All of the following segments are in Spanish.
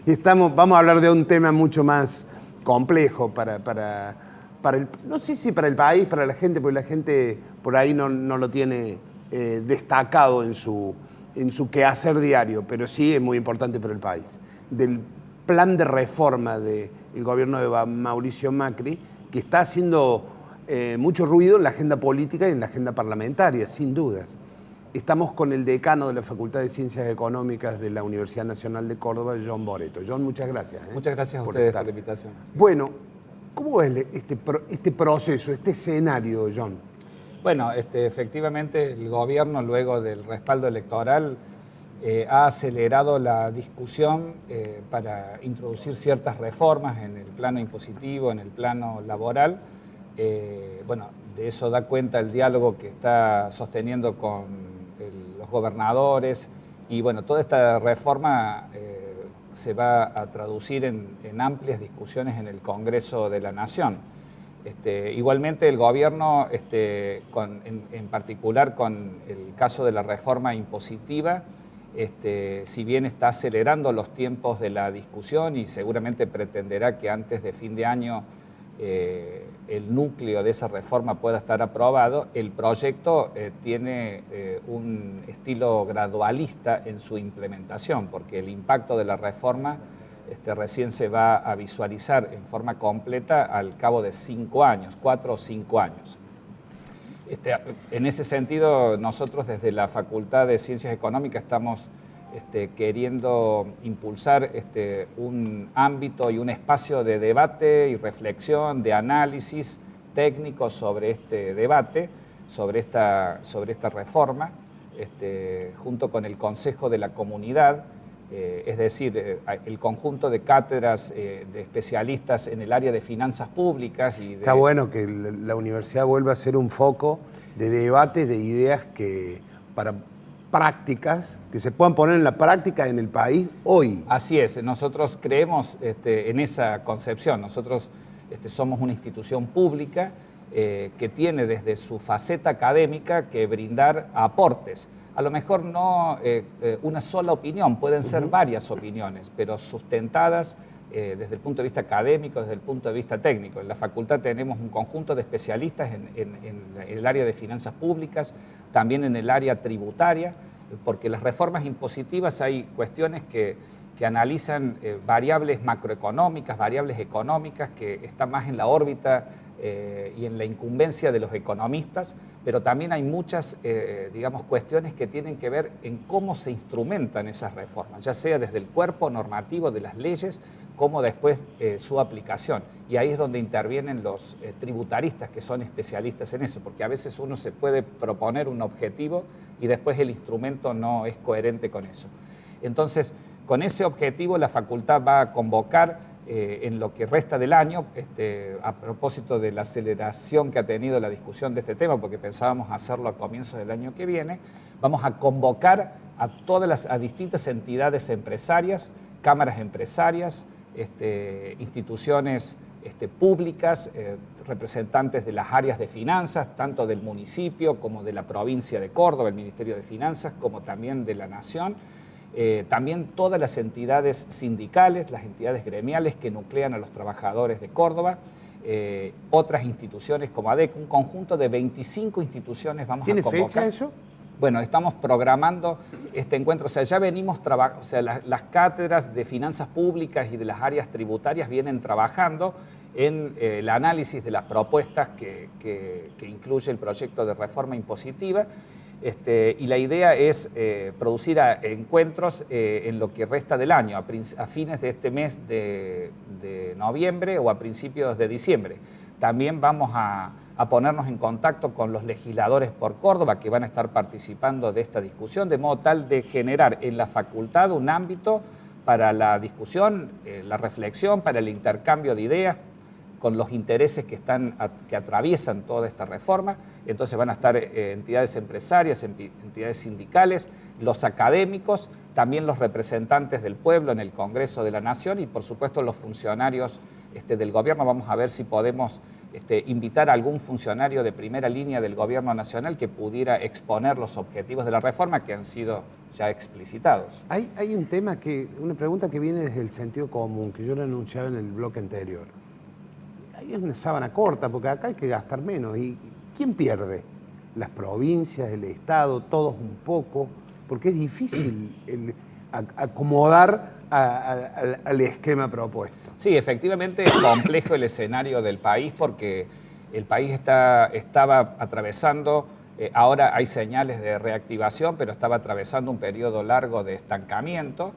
Vamos a hablar de un tema mucho más complejo no sé si para el país, para la gente, porque la gente por ahí no lo tiene destacado en su quehacer diario, pero sí es muy importante para el país. Del plan de reforma del gobierno de Mauricio Macri, que está haciendo mucho ruido en la agenda política y en la agenda parlamentaria, sin dudas. Estamos con el decano de la Facultad de Ciencias Económicas de la Universidad Nacional de Córdoba, John Boretto. John, muchas gracias. Muchas gracias a ustedes por la invitación. Bueno, ¿cómo es este proceso, este escenario, John? Bueno, efectivamente el gobierno, luego del respaldo electoral, ha acelerado la discusión para introducir ciertas reformas en el plano impositivo, en el plano laboral. Bueno, de eso da cuenta el diálogo que está sosteniendo con los gobernadores y bueno, toda esta reforma se va a traducir en amplias discusiones en el Congreso de la Nación. Igualmente el gobierno, en particular con el caso de la reforma impositiva, si bien está acelerando los tiempos de la discusión y seguramente pretenderá que antes de fin de año el núcleo de esa reforma pueda estar aprobado, el proyecto tiene un estilo gradualista en su implementación, porque el impacto de la reforma recién se va a visualizar en forma completa al cabo de 5 años, 4 o 5 años. En ese sentido, nosotros desde la Facultad de Ciencias Económicas estamos queriendo impulsar un ámbito y un espacio de debate y reflexión, de análisis técnico sobre este debate, sobre esta reforma, junto con el Consejo de la Comunidad, es decir, el conjunto de cátedras de especialistas en el área de finanzas públicas. Está bueno que la universidad vuelva a ser un foco de debate, de ideas para prácticas, que se puedan poner en la práctica en el país hoy. Así es, nosotros creemos en esa concepción. Nosotros somos una institución pública que tiene desde su faceta académica que brindar aportes. A lo mejor no una sola opinión, pueden ser varias opiniones, pero sustentadas desde el punto de vista académico, desde el punto de vista técnico. En la facultad tenemos un conjunto de especialistas en el área de finanzas públicas, también en el área tributaria, porque las reformas impositivas hay cuestiones que analizan variables macroeconómicas, variables económicas que están más en la órbita y en la incumbencia de los economistas, pero también hay muchas, digamos, cuestiones que tienen que ver en cómo se instrumentan esas reformas, ya sea desde el cuerpo normativo de las leyes, como después su aplicación. Y ahí es donde intervienen los tributaristas, que son especialistas en eso, porque a veces uno se puede proponer un objetivo y después el instrumento no es coherente con eso. Entonces, con ese objetivo la facultad va a convocar en lo que resta del año, a propósito de la aceleración que ha tenido la discusión de este tema, porque pensábamos hacerlo a comienzos del año que viene, vamos a convocar a distintas entidades empresarias, cámaras empresarias, instituciones públicas, representantes de las áreas de finanzas, tanto del municipio como de la provincia de Córdoba, el Ministerio de Finanzas, como también de la Nación. También todas las entidades sindicales, las entidades gremiales que nuclean a los trabajadores de Córdoba, otras instituciones como ADEC, un conjunto de 25 instituciones vamos a convocar. ¿Tiene fecha eso? Bueno, estamos programando este encuentro, o sea, ya venimos trabajando, o sea, las cátedras de finanzas públicas y de las áreas tributarias vienen trabajando en el análisis de las propuestas que incluye el proyecto de reforma impositiva. Y la idea es producir encuentros en lo que resta del año, a fines de este mes de noviembre o a principios de diciembre. También vamos a ponernos en contacto con los legisladores por Córdoba que van a estar participando de esta discusión, de modo tal de generar en la facultad un ámbito para la discusión, la reflexión, para el intercambio de ideas, con los intereses que atraviesan toda esta reforma. Entonces van a estar entidades empresarias, entidades sindicales, los académicos, también los representantes del pueblo en el Congreso de la Nación y por supuesto los funcionarios del gobierno. Vamos a ver si podemos invitar a algún funcionario de primera línea del gobierno nacional que pudiera exponer los objetivos de la reforma que han sido ya explicitados. Hay un tema una pregunta que viene desde el sentido común, que yo lo anunciaba en el bloque anterior. Hay una sábana corta, porque acá hay que gastar menos. ¿Y quién pierde? Las provincias, el Estado, todos un poco, porque es difícil acomodar al esquema propuesto. Sí, efectivamente es complejo el escenario del país porque el país estaba atravesando, ahora hay señales de reactivación, pero estaba atravesando un periodo largo de estancamiento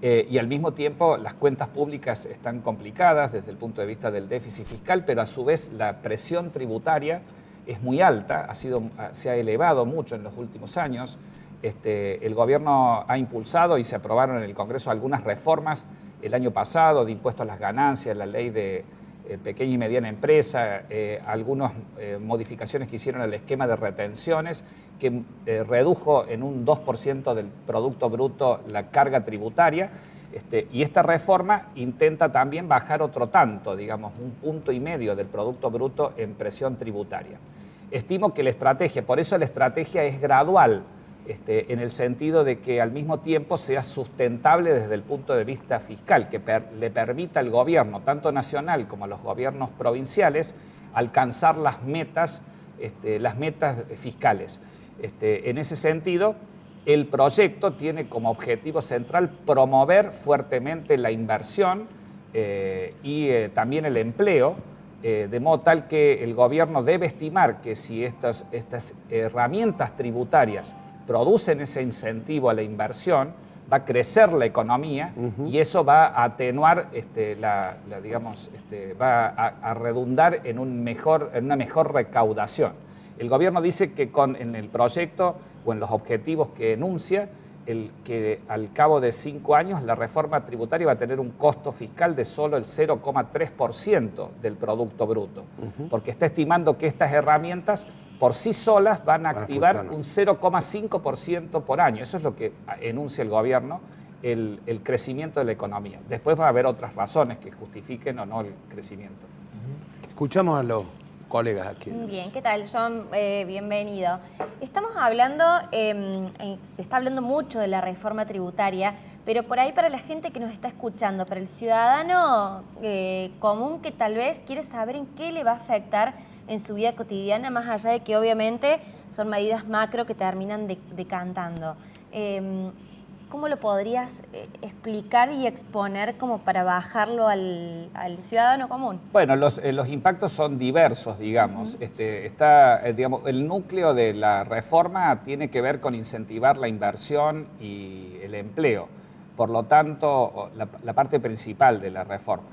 y al mismo tiempo las cuentas públicas están complicadas desde el punto de vista del déficit fiscal, pero a su vez la presión tributaria es muy alta, se ha elevado mucho en los últimos años. El gobierno ha impulsado y se aprobaron en el Congreso algunas reformas el año pasado de impuestos a las ganancias, la ley de pequeña y mediana empresa, algunas modificaciones que hicieron al esquema de retenciones que redujo en un 2% del Producto Bruto la carga tributaria. Y esta reforma intenta también bajar otro tanto, digamos, 1,5 puntos del Producto Bruto en presión tributaria. Estimo que la estrategia, por eso la estrategia es gradual, en el sentido de que al mismo tiempo sea sustentable desde el punto de vista fiscal, que le permita al gobierno, tanto nacional como a los gobiernos provinciales, alcanzar las metas fiscales. En ese sentido, el proyecto tiene como objetivo central promover fuertemente la inversión y también el empleo, de modo tal que el gobierno debe estimar que si estas herramientas tributarias producen ese incentivo a la inversión, va a crecer la economía y eso va a atenuar, va a redundar en una mejor recaudación. El gobierno dice que en el proyecto o en los objetivos que enuncia, que al cabo de 5 años la reforma tributaria va a tener un costo fiscal de solo el 0,3% del Producto Bruto, porque está estimando que estas herramientas por sí solas van a activar un 0,5% por año. Eso es lo que enuncia el gobierno, el crecimiento de la economía. Después va a haber otras razones que justifiquen o no el crecimiento. Escuchamos a los colegas aquí. Bien, ¿qué tal, John? Bienvenido. Estamos hablando, se está hablando mucho de la reforma tributaria, pero por ahí para la gente que nos está escuchando, para el ciudadano común que tal vez quiere saber en qué le va a afectar en su vida cotidiana, más allá de que obviamente son medidas macro que terminan decantando. ¿Cómo lo podrías explicar y exponer como para bajarlo al ciudadano común? Bueno, los impactos son diversos, digamos. Digamos. El núcleo de la reforma tiene que ver con incentivar la inversión y el empleo. Por lo tanto, la parte principal de la reforma.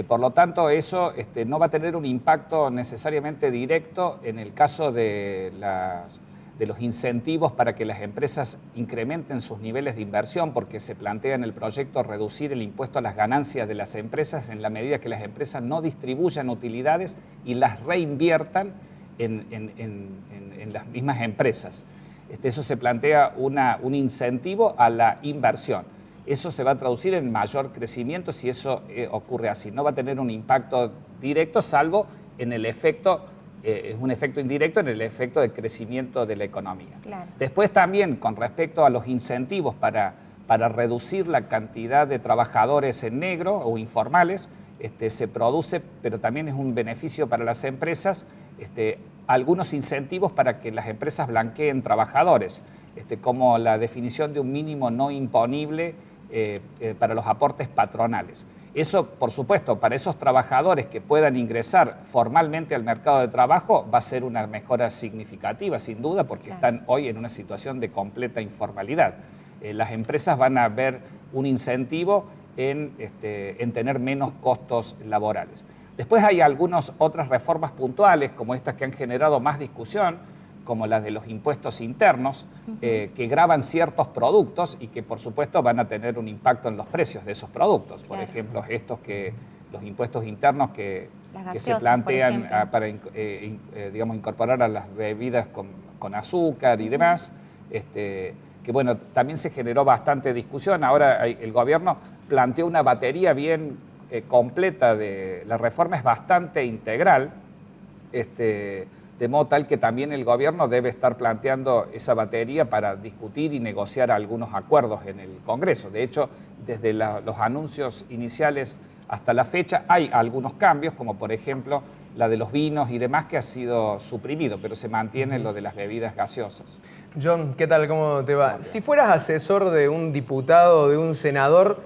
Por lo tanto, eso no va a tener un impacto necesariamente directo en el caso de los incentivos para que las empresas incrementen sus niveles de inversión, porque se plantea en el proyecto reducir el impuesto a las ganancias de las empresas en la medida que las empresas no distribuyan utilidades y las reinviertan en las mismas empresas. Eso se plantea un incentivo a la inversión. Eso se va a traducir en mayor crecimiento si eso ocurre así. No va a tener un impacto directo, salvo en el efecto, es un efecto indirecto en el efecto de crecimiento de la economía. Claro. Después también, con respecto a los incentivos para reducir la cantidad de trabajadores en negro o informales, se produce, pero también es un beneficio para las empresas, algunos incentivos para que las empresas blanqueen trabajadores, como la definición de un mínimo no imponible para los aportes patronales. Eso, por supuesto, para esos trabajadores que puedan ingresar formalmente al mercado de trabajo va a ser una mejora significativa, sin duda, porque están hoy en una situación de completa informalidad. Las empresas van a ver un incentivo en tener menos costos laborales. Después hay algunas otras reformas puntuales, como estas que han generado más discusión, como las de los impuestos internos, que gravan ciertos productos y que, por supuesto, van a tener un impacto en los precios de esos productos. Por ejemplo, los impuestos internos que se plantean para digamos, incorporar a las bebidas con azúcar y demás, que bueno, también se generó bastante discusión. Ahora el gobierno planteó una batería bien completa de la reforma es bastante integral, de modo tal que también el gobierno debe estar planteando esa batería para discutir y negociar algunos acuerdos en el Congreso. De hecho, desde los anuncios iniciales hasta la fecha hay algunos cambios, como por ejemplo la de los vinos y demás, que ha sido suprimido, pero se mantiene lo de las bebidas gaseosas. John, ¿qué tal? ¿Cómo te va? Si fueras asesor de un diputado o de un senador,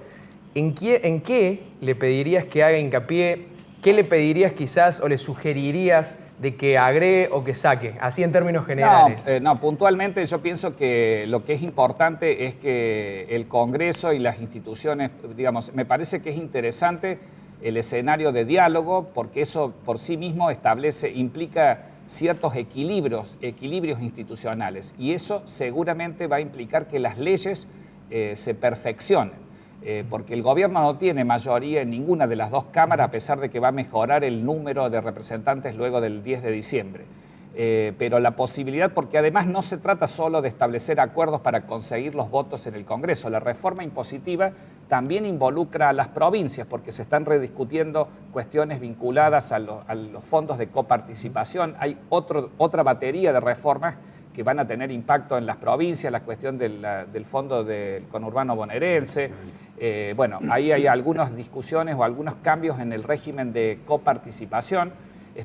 ¿en qué le pedirías que haga hincapié? ¿Qué le pedirías quizás o le sugerirías de que agregue o que saque? Así en términos generales. No, puntualmente yo pienso que lo que es importante es que el Congreso y las instituciones, digamos, me parece que es interesante el escenario de diálogo, porque eso por sí mismo implica ciertos equilibrios institucionales, y eso seguramente va a implicar que las leyes se perfeccionen, porque el gobierno no tiene mayoría en ninguna de las dos cámaras, a pesar de que va a mejorar el número de representantes luego del 10 de diciembre. Pero la posibilidad, porque además no se trata solo de establecer acuerdos para conseguir los votos en el Congreso, la reforma impositiva también involucra a las provincias, porque se están rediscutiendo cuestiones vinculadas a los fondos de coparticipación. Hay otra batería de reformas que van a tener impacto en las provincias, la cuestión del fondo del conurbano bonaerense. Bueno, ahí hay algunas discusiones o algunos cambios en el régimen de coparticipación.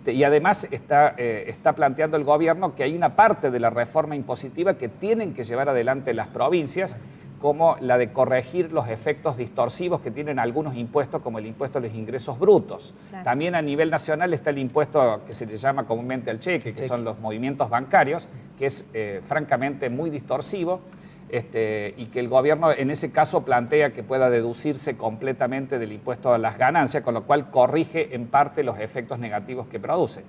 Y además está planteando el gobierno que hay una parte de la reforma impositiva que tienen que llevar adelante las provincias, como la de corregir los efectos distorsivos que tienen algunos impuestos, como el impuesto a los ingresos brutos. Claro. También a nivel nacional está el impuesto que se le llama comúnmente al cheque, que son los movimientos bancarios, que es francamente muy distorsivo, y que el gobierno en ese caso plantea que pueda deducirse completamente del impuesto a las ganancias, con lo cual corrige en parte los efectos negativos que produce.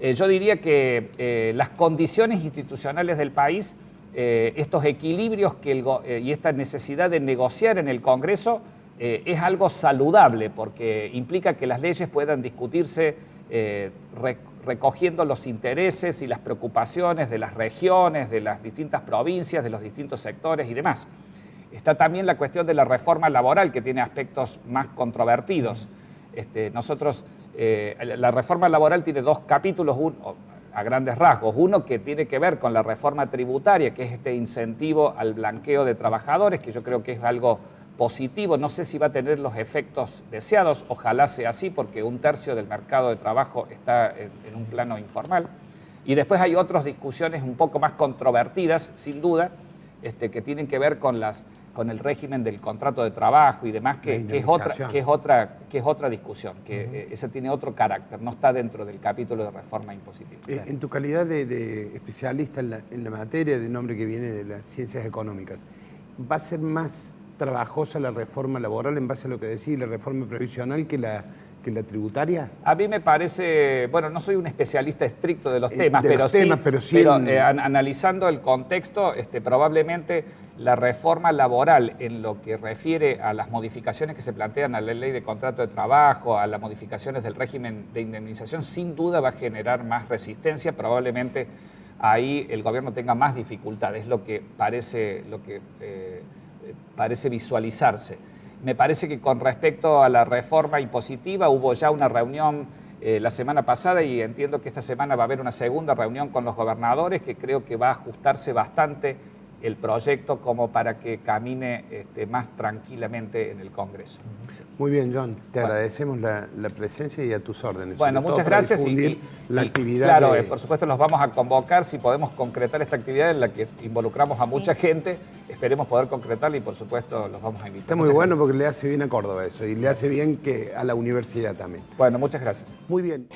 Yo diría que las condiciones institucionales del país, estos equilibrios y esta necesidad de negociar en el Congreso es algo saludable, porque implica que las leyes puedan discutirse recogiendo los intereses y las preocupaciones de las regiones, de las distintas provincias, de los distintos sectores y demás. Está también la cuestión de la reforma laboral, que tiene aspectos más controvertidos. La reforma laboral tiene dos capítulos, a grandes rasgos. Uno que tiene que ver con la reforma tributaria, que es este incentivo al blanqueo de trabajadores, que yo creo que es algo positivo. No sé si va a tener los efectos deseados, ojalá sea así, porque 1/3 del mercado de trabajo está en un plano informal. Y después hay otras discusiones un poco más controvertidas, sin duda, que tienen que ver con el régimen del contrato de trabajo y demás, que es otra discusión, que esa tiene otro carácter, no está dentro del capítulo de reforma impositiva. En tu calidad de especialista en la materia, de un hombre que viene de las ciencias económicas, ¿va a ser más trabajosa la reforma laboral en base a lo que decís, la reforma previsional que la tributaria? A mí me parece, bueno, no soy un especialista estricto de los temas, pero sí analizando el contexto, probablemente la reforma laboral en lo que refiere a las modificaciones que se plantean a la ley de contrato de trabajo, a las modificaciones del régimen de indemnización, sin duda va a generar más resistencia, probablemente ahí el gobierno tenga más dificultades, lo que parece visualizarse. Me parece que con respecto a la reforma impositiva hubo ya una reunión la semana pasada, y entiendo que esta semana va a haber una segunda reunión con los gobernadores, que creo que va a ajustarse bastante el proyecto como para que camine más tranquilamente en el Congreso. Muy bien, John, te agradecemos la presencia y a tus órdenes. Bueno, muchas gracias. La actividad. Claro, por supuesto los vamos a convocar si podemos concretar esta actividad en la que involucramos a mucha gente. Esperemos poder concretarla y por supuesto los vamos a invitar. Está muy bueno porque le hace bien a Córdoba eso y le hace bien a la universidad también. Bueno, muchas gracias. Muy bien.